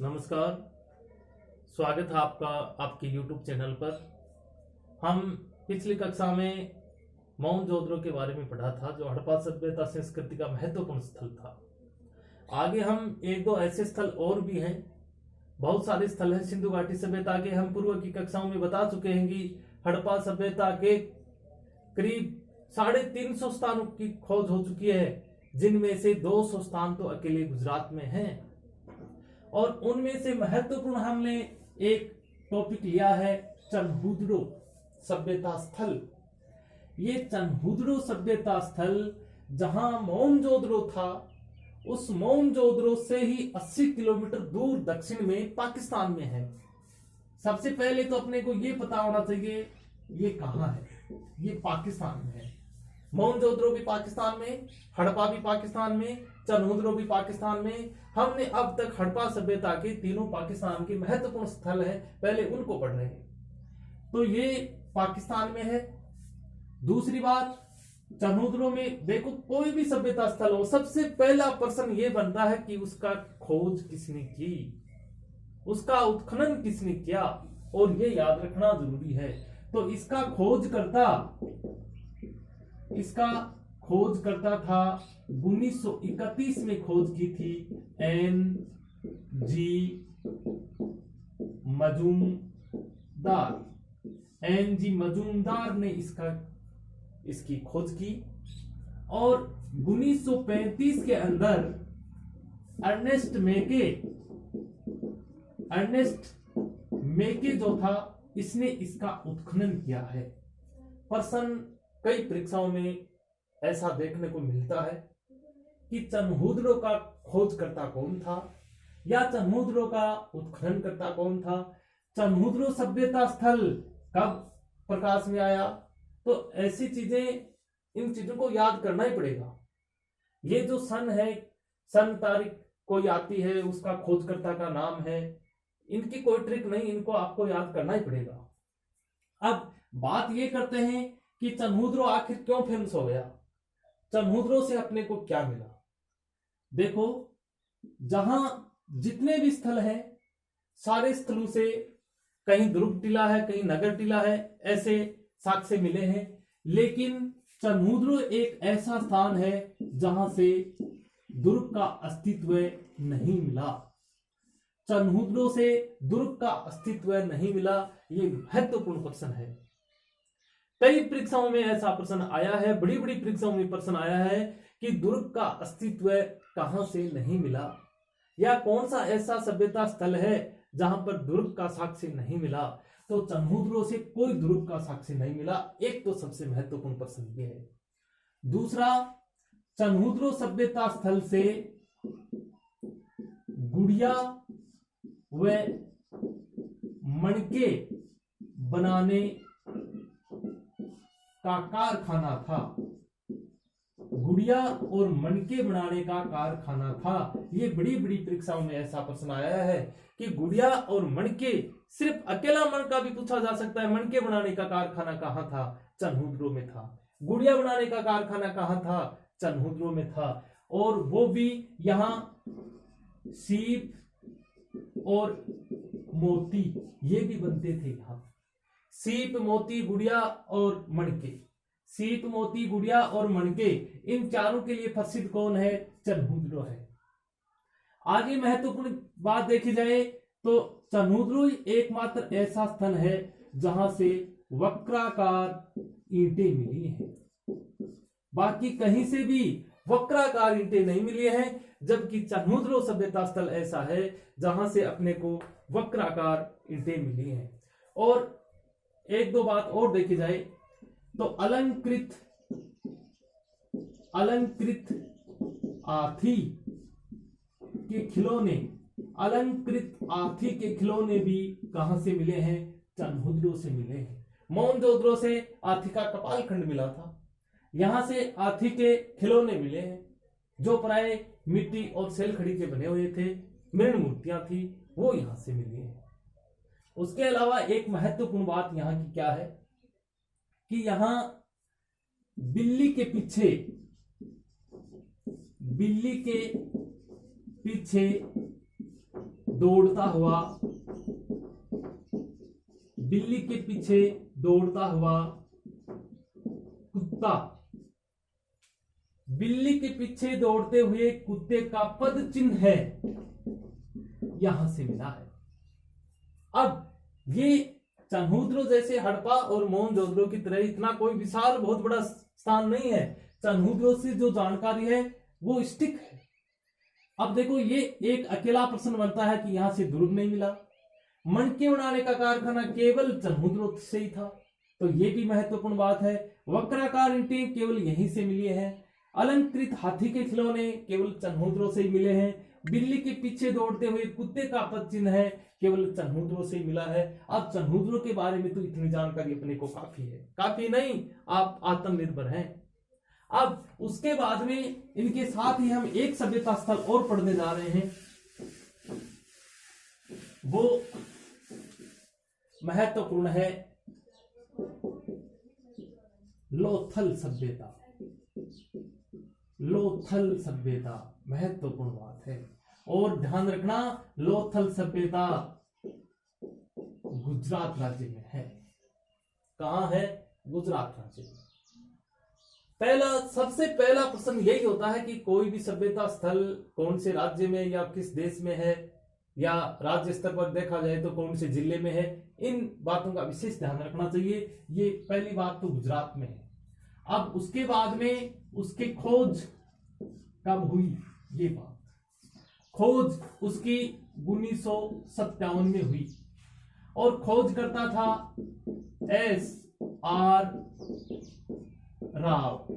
नमस्कार। स्वागत है आपका आपके YouTube चैनल पर। हम पिछली कक्षा में मोहनजोदड़ो के बारे में पढ़ा था, जो हड़प्पा सभ्यता संस्कृति का महत्वपूर्ण स्थल था। आगे हम एक दो ऐसे स्थल और भी हैं, बहुत सारे स्थल हैं सिंधु घाटी सभ्यता के। हम पूर्व की कक्षाओं में बता चुके हैं कि हड़प्पा सभ्यता के करीब 350 स्थानों की खोज हो चुकी है, जिनमें से 200 स्थान तो अकेले गुजरात में हैं। और उनमें से महत्वपूर्ण हमने एक टॉपिक लिया है चनहुद्रो सभ्यता स्थल। ये चनहुद्रो सभ्यता स्थल जहां मोहनजोदड़ो था, उस मोहनजोदड़ो से ही 80 किलोमीटर दूर दक्षिण में पाकिस्तान में है। सबसे पहले तो अपने को ये पता होना चाहिए ये कहां है। ये पाकिस्तान में है। मोहनजोदड़ो भी पाकिस्तान में, हड़प्पा भी पाकिस्तान में, चनहुद्रो भी पाकिस्तान में। हमने अब तक हड़प्पा सभ्यता के तीनों पाकिस्तान के महत्वपूर्ण स्थल है, पहले उनको पढ़ रहे हैं। तो ये पाकिस्तान में है। दूसरी बात, चनहुद्रो में देखो कोई भी सभ्यता स्थल हो, सबसे पहला प्रश्न ये बनता है कि उसका खोज किसने की, उसका उत्खनन किसने किया, और ये याद रखना जरूरी है। तो इसका खोजकर्ता था 1931 में खोज की थी N.G. मजूमदार ने इसकी खोज की। और 1935 के अंदर अर्नेस्ट मेके जो था, इसने इसका उत्खनन किया है। प्रश्न कई परीक्षाओं में ऐसा देखने को मिलता है कि चनहुद्रो का खोजकर्ता कौन था या चनहुद्रो का उत्खननकर्ता कौन था। चनहुद्रो सभ्यता स्थल कब प्रकाश में आया, तो ऐसी चीजें, इन चीजों को याद करना ही पड़ेगा। ये जो सन है, सन तारीख कोई आती है, उसका खोजकर्ता का नाम है, इनकी कोई ट्रिक नहीं, इनको आपको याद करना ही पड़ेगा। अब बात ये करते हैं कि चनहुद्रो आखिर क्यों फेमस हो गया, चनहुद्रो से अपने को क्या मिला। देखो, जहां जितने भी स्थल हैं, सारे स्थलों से कहीं दुर्ग टीला है, कहीं नगर टीला है, ऐसे साक्ष्य मिले हैं। लेकिन चनहुद्रो एक ऐसा स्थान है जहां से दुर्ग का अस्तित्व नहीं मिला। चनहुद्रो से दुर्ग का अस्तित्व नहीं मिला, ये महत्वपूर्ण प्रश्न है। कई परीक्षाओं में ऐसा प्रश्न आया है, बड़ी बड़ी परीक्षाओं में प्रश्न आया है कि दुर्ग का अस्तित्व कहां से नहीं मिला, या कौन सा ऐसा सभ्यता स्थल है जहां पर दुर्ग का साक्ष्य नहीं मिला। तो चनहुद्रो से कोई दुर्ग का साक्ष्य नहीं मिला। एक तो सबसे महत्वपूर्ण प्रश्न ये है। दूसरा, चनहुद्रो सभ्यता स्थल से गुड़िया व मणके बनाने का कारखाना था। गुड़िया और मणके बनाने का कारखाना था। ये बड़ी बड़ी परीक्षाओं में ऐसा प्रश्न आया है कि गुड़िया और मणके, सिर्फ अकेला मणका भी पूछा जा सकता है। मणके बनाने का कारखाना कहां था, चनहुद्रो में था। गुड़िया बनाने का कारखाना कहां था, चनहुद्रो में था। और वो भी यहां सीप और मोती ये भी बनते थे। यहां सीप, मोती, गुड़िया और मणके, सीप, मोती, गुड़िया और मणके, इन चारों के लिए प्रसिद्ध कौन है, चनहुद्रो है। आगे महत्वपूर्ण बात देखी जाए तो चनहुद्रो एकमात्र ऐसा स्थल है जहां से वक्राकार ईंटें मिली हैं। बाकी कहीं से भी वक्राकार ईंटें नहीं मिली हैं, जबकि चनहुद्रो सभ्यता स्थल ऐसा है जहां से अपने को वक्राकार ईंटें मिली हैं। और एक दो बात और देखी जाए तो अलंकृत हाथी के खिलौने भी कहां से मिले हैं, चनहुद्रो से मिले हैं। मोहनजोदड़ो से हाथी का कपाल खंड मिला था, यहां से हाथी के खिलौने मिले हैं, जो प्राय मिट्टी और सेल खड़ी के बने हुए थे, मृण मूर्तियां थी, वो यहां से मिली है। उसके अलावा एक महत्वपूर्ण बात यहां की क्या है कि यहां बिल्ली के पीछे दौड़ता हुआ, बिल्ली के पीछे दौड़ता हुआ कुत्ता, बिल्ली के पीछे दौड़ते हुए कुत्ते का पद चिन्ह है, यहां से मिला है। अब ये चन्हूद्रो जैसे हड़प्पा और मोहनजोदड़ो की तरह इतना कोई विशाल बहुत बड़ा स्थान नहीं है। चन्हूद्रो से जो जानकारी है वो स्टिक है। अब देखो, ये एक अकेला प्रश्न बनता है कि यहां से दुर्ग नहीं मिला। मणके बनाने का कारखाना केवल चन्हूद्रो से ही था, तो ये भी महत्वपूर्ण बात है। वक्राकार ईंटें केवल यहीं से मिली है। अलंकृत हाथी के खिलौने केवल चन्हूद्रो से ही मिले हैं। बिल्ली के पीछे दौड़ते हुए कुत्ते का पद चिन्ह है, केवल चन्हूद्रो से ही मिला है। अब चन्हूद्रो के बारे में तो इतनी जानकारी अपने को काफी है, काफी नहीं, आप आत्मनिर्भर हैं। अब उसके बाद में इनके साथ ही हम एक सभ्यता स्थल और पढ़ने जा रहे हैं, वो महत्वपूर्ण है लोथल सभ्यता। लोथल सभ्यता महत्वपूर्ण बात है, और ध्यान रखना लोथल सभ्यता गुजरात राज्य में है। कहां है? गुजरात राज्य में। सबसे पहला प्रश्न यही होता है कि कोई भी सभ्यता स्थल कौन से राज्य में या किस देश में है, या राज्य स्तर पर देखा जाए तो कौन से जिले में है। इन बातों का विशेष ध्यान रखना चाहिए। ये पहली बात तो गुजरात में है। अब उसके बाद में उसकी खोज कब हुई, ये बात, खोज उसकी 1957 में हुई, और खोज करता था S.R. राव।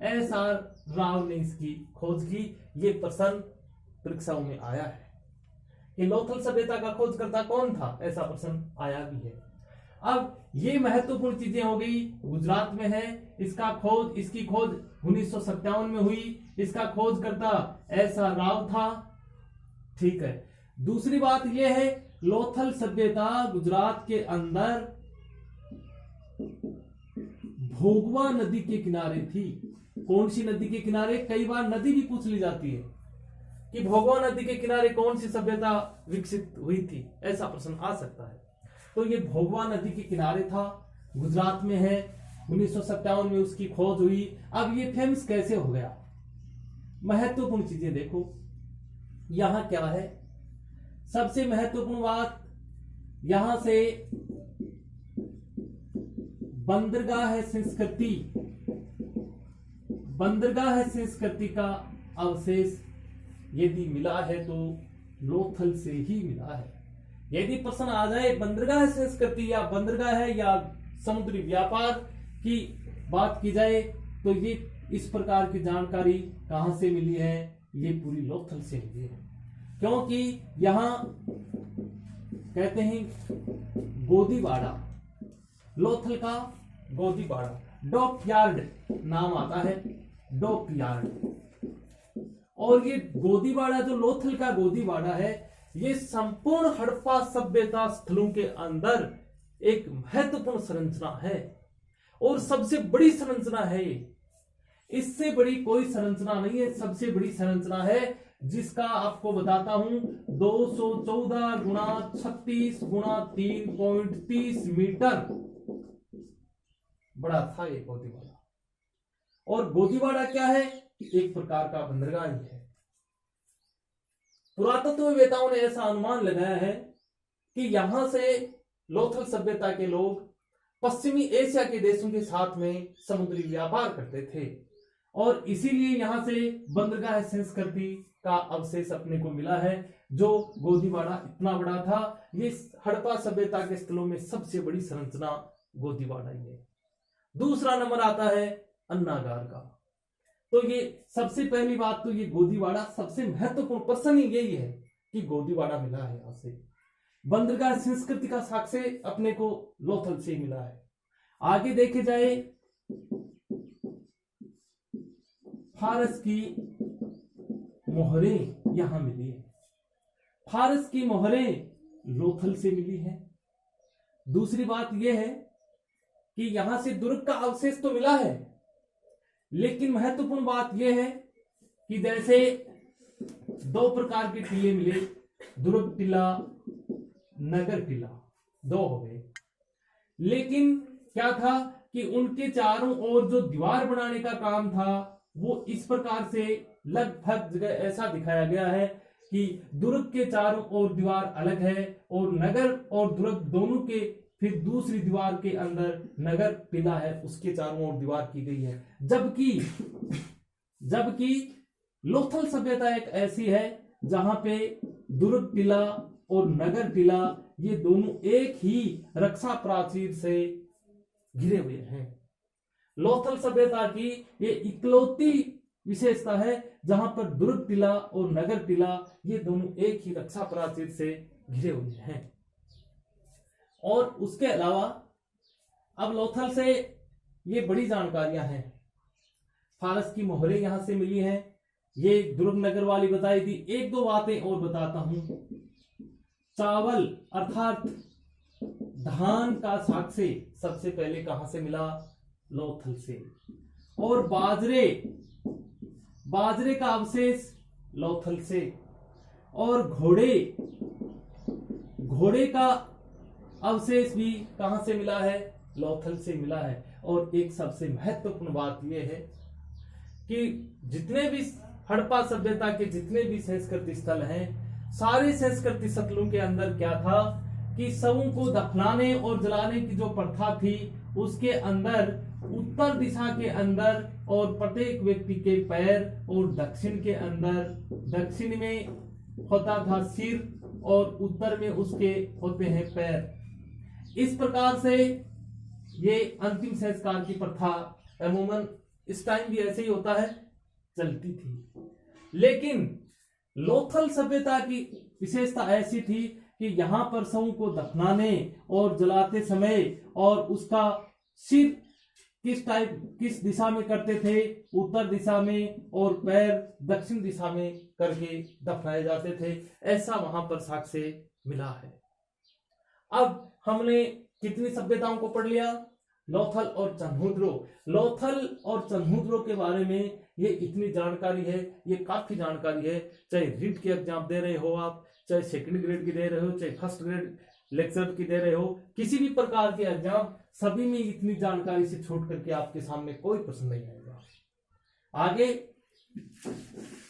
S.R. राव ने इसकी खोज की। ये प्रश्न परीक्षाओं में आया है कि लोथल सभ्यता का खोजकर्ता कौन था, ऐसा प्रश्न आया भी है। अब ये महत्वपूर्ण चीजें हो गई, गुजरात में है, इसकी खोज 1957 में हुई, इसका खोजकर्ता S.R. राव था। ठीक है। दूसरी बात यह है, लोथल सभ्यता गुजरात के अंदर भोगवा नदी के किनारे थी। कौन सी नदी के किनारे? कई बार नदी भी पूछ ली जाती है कि भोगवा नदी के किनारे कौन सी सभ्यता विकसित हुई थी, ऐसा प्रश्न आ सकता है। तो ये भोगवा नदी के किनारे था, गुजरात में है, 1957 में उसकी खोज हुई। अब ये फेमस कैसे हो गया? महत्वपूर्ण चीजें देखो, यहां क्या है। सबसे महत्वपूर्ण बात, यहां से बंदरगाह संस्कृति, बंदरगाह संस्कृति का अवशेष यदि मिला है तो लोथल से ही मिला है। यदि प्रश्न आ जाए बंदरगाह संस्कृति या बंदरगाह है या समुद्री व्यापार की बात की जाए, तो ये इस प्रकार की जानकारी कहां से मिली है? ये पूरी लोथल से मिली है, क्योंकि यहां कहते हैं गोदीवाड़ा, लोथल का गोदीवाड़ा, डॉक यार्ड नाम आता है, डॉक यार्ड। और ये गोदीवाड़ा, जो लोथल का गोदीवाड़ा है, ये संपूर्ण हड़प्पा सभ्यता स्थलों के अंदर एक महत्वपूर्ण संरचना है, और सबसे बड़ी संरचना है ये। इससे बड़ी कोई संरचना नहीं है, सबसे बड़ी संरचना है, जिसका आपको बताता हूं 214 गुणा 36 गुणा 3.30 मीटर बड़ा था ये गोदीवाड़ा। और गोदीवाड़ा क्या है? एक प्रकार का बंदरगाह ही है। पुरातत्ववेताओं ने ऐसा अनुमान लगाया है कि यहां से लोथल सभ्यता के लोग पश्चिमी एशिया के देशों के साथ में समुद्री व्यापार करते थे, और इसीलिए यहां से बंदरगाह संस्कृति का अवशेष अपने को मिला है, जो गोदीवाड़ा इतना बड़ा था। ये हड़प्पा सभ्यता के स्थलों में सबसे बड़ी संरचना गोदीवाड़ा ही है। दूसरा नंबर आता है अन्नागार का। तो ये सबसे पहली बात तो ये गोदीवाड़ा, सबसे महत्वपूर्ण प्रश्न ही यही है कि गोदीवाड़ा मिला है यहां से। बंदरगाह संस्कृति का साक्ष्य अपने को लोथल से मिला है। आगे देखे जाए, फारस की मोहरें यहां मिली है। फारस की मोहरें लोथल से मिली है। दूसरी बात यह है कि यहां से दुर्ग का अवशेष तो मिला है, लेकिन महत्वपूर्ण बात यह है कि जैसे दो प्रकार के टीले मिले, दुर्ग टीला, नगर टीला, 2 हो गए। लेकिन क्या था कि उनके चारों ओर जो दीवार बनाने का काम था वो इस प्रकार से लगभग जगह ऐसा दिखाया गया है कि दुर्ग के चारों ओर दीवार अलग है और नगर और दुर्ग दोनों के फिर दूसरी दीवार के अंदर नगर टीला है, उसके चारों ओर दीवार की गई है। जबकि लोथल सभ्यता एक ऐसी है जहां पे दुर्ग टीला और नगर टीला ये दोनों एक ही रक्षा प्राचीर से घिरे हुए हैं। लोथल सभ्यता की ये इकलौती विशेषता है जहां पर दुर्ग टीला और नगर टीला ये दोनों एक ही रक्षा प्राचीर से घिरे हुए हैं। और उसके अलावा अब लोथल से ये बड़ी जानकारियां हैं। फारस की मोहरें यहां से मिली हैं, ये दुर्ग नगर वाली बताई थी। एक दो बातें और बताता हूं। चावल अर्थात धान का साक्ष्य सबसे पहले कहां से मिला? लोथल से। और बाजरे का अवशेष लोथल से। और घोड़े का अवशेष भी कहां से मिला है? लोथल से मिला है। और एक सबसे महत्वपूर्ण बात यह है कि जितने भी हड़प्पा सभ्यता के जितने भी संस्कृति स्थल हैं, सारे संस्कृति स्थलों के अंदर क्या था कि शवों को दफनाने और जलाने की जो प्रथा थी उसके अंदर उत्तर दिशा के अंदर और प्रत्येक व्यक्ति के पैर और दक्षिण में होता था सिर और उत्तर में उसके होते हैं पैर। इस प्रकार से ये अंतिम संस्कार की प्रथा अमूमन इस टाइम भी ऐसे ही होता है, चलती थी। लेकिन लोथल सभ्यता की विशेषता ऐसी थी कि यहां पर शवों को दफनाने और जलाते समय और उसका सिर किस दिशा में करते थे? उत्तर दिशा में, और पैर दक्षिण दिशा में करके दफनाए जाते थे। ऐसा वहां पर साक्ष्य मिला है। अब हमने कितनी सभ्यताओं को पढ़ लिया? लोथल और चन्हुद्रो। लोथल और चन्हुद्रो के बारे में ये इतनी जानकारी है, ये काफी जानकारी है। चाहे रीट के एग्जाम दे रहे हो आप, चाहे सेकंड ग्रेड की दे रहे हो, चाहे फर्स्ट ग्रेड लेक्चर की दे रहे हो, किसी भी प्रकार के एग्जाम, सभी में इतनी जानकारी से छोड़ करके आपके सामने कोई प्रश्न नहीं आएगा। आगे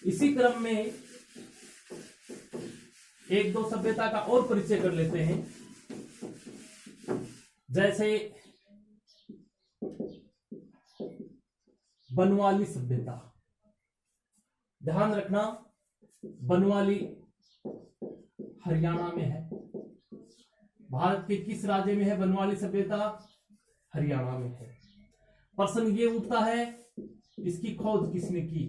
इसी क्रम में एक दो सभ्यता का और परिचय कर लेते हैं। जैसे बनवाली सभ्यता। ध्यान रखना, बनवाली हरियाणा में है। भारत के किस राज्य में है बनवाली सभ्यता? हरियाणा में है। प्रश्न ये उठता है इसकी खोज किसने की?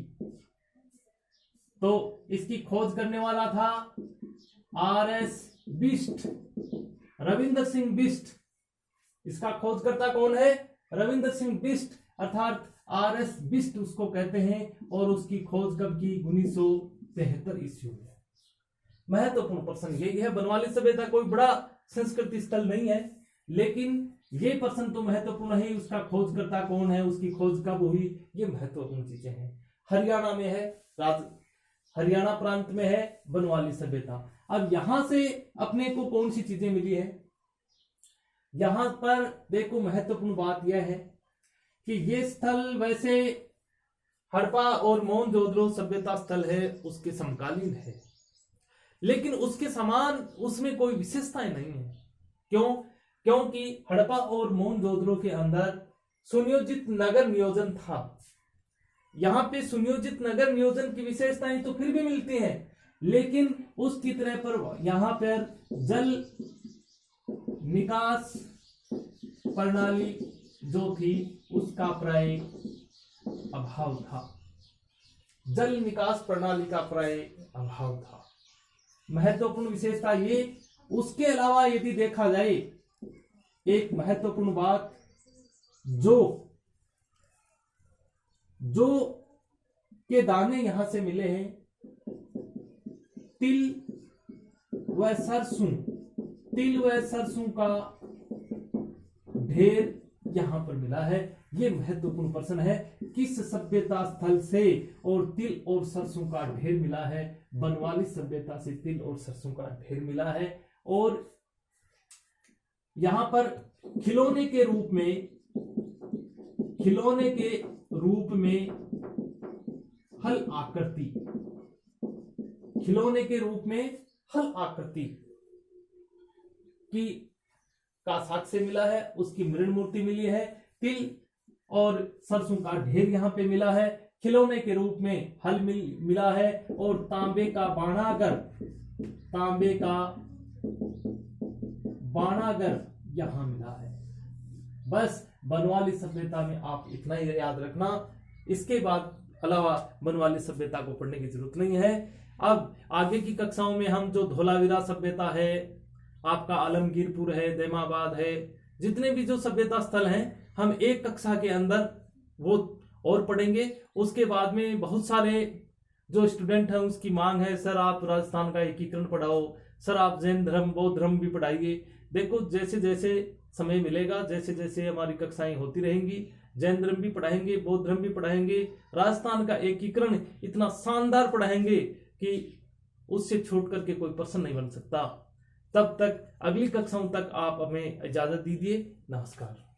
तो इसकी खोज करने वाला था R.S. बिष्ट, रविंद्र सिंह बिष्ट। इसका खोजकर्ता कौन है? रविंद्र सिंह बिष्ट, अर्थात R.S. बिष्ट उसको कहते हैं। और उसकी खोज कब की? 1973 ईस्वी में। महत्वपूर्ण प्रश्न यही है। बनवाली सभ्यता कोई बड़ा संस्कृति स्थल नहीं है, लेकिन ये प्रश्न तो महत्वपूर्ण है। उसका खोजकर्ता कौन है, उसकी खोज कब हुई, ये महत्वपूर्ण चीजें हैं। हरियाणा में है, हरियाणा प्रांत में है बनवाली सभ्यता। अब यहां से अपने को कौन सी चीजें मिली है? यहां पर देखो, महत्वपूर्ण बात यह है कि ये स्थल वैसे हड़प्पा और मोहनजोदड़ो सभ्यता स्थल है, उसके समकालीन है, लेकिन उसके समान उसमें कोई विशेषताएं नहीं है। क्यों? क्योंकि हड़प्पा और मोहनजोदड़ो के अंदर सुनियोजित नगर नियोजन था। यहां पे सुनियोजित नगर नियोजन की विशेषताएं तो फिर भी मिलती हैं, लेकिन उसकी तरह पर यहां पर जल निकास प्रणाली जो थी उसका प्राय अभाव था। जल निकास प्रणाली का प्राय अभाव था। महत्वपूर्ण विशेषता ये। उसके अलावा यदि देखा जाए, एक महत्वपूर्ण बात, जो के दाने यहां से मिले हैं, तिल व सरसों का ढेर यहां पर मिला है। यह महत्वपूर्ण प्रश्न है, किस सभ्यता स्थल से और तिल और सरसों का ढेर मिला है? बनवाली सभ्यता से तिल और सरसों का ढेर मिला है। और यहां पर खिलौने के रूप में हल आकृति, खिलौने के रूप में हल आकृति की का साक्ष्य मिला है, उसकी मृण मूर्ति मिली है। तिल और सरसों का ढेर यहां पे मिला है, खिलौने के रूप में हल मिला है, और तांबे का बाणागर यहां मिला है। बस बनवाली सभ्यता में आप इतना ही याद रखना, इसके बाद अलावा बनवाली सभ्यता को पढ़ने की जरूरत नहीं है। अब आगे की कक्षाओं में हम जो धोलावीरा सभ्यता है, आपका आलमगीरपुर है, दैमाबाद है, जितने भी जो सभ्यता स्थल हैं, हम एक कक्षा के अंदर वो और पढ़ेंगे। उसके बाद में बहुत सारे जो स्टूडेंट हैं उसकी मांग है, सर आप राजस्थान का एकीकरण पढ़ाओ, सर आप जैन धर्म बौद्ध धर्म भी पढ़ाइए। देखो जैसे जैसे समय मिलेगा, जैसे जैसे हमारी कक्षाएं होती रहेंगी, जैन धर्म भी पढ़ाएंगे, बौद्ध धर्म भी पढ़ाएंगे, राजस्थान का एकीकरण इतना शानदार पढ़ाएंगे कि उससे छोड़ करके कोई प्रश्न नहीं बन सकता। तब तक अगली कक्षाओं तक आप हमें इजाजत दीजिए। नमस्कार।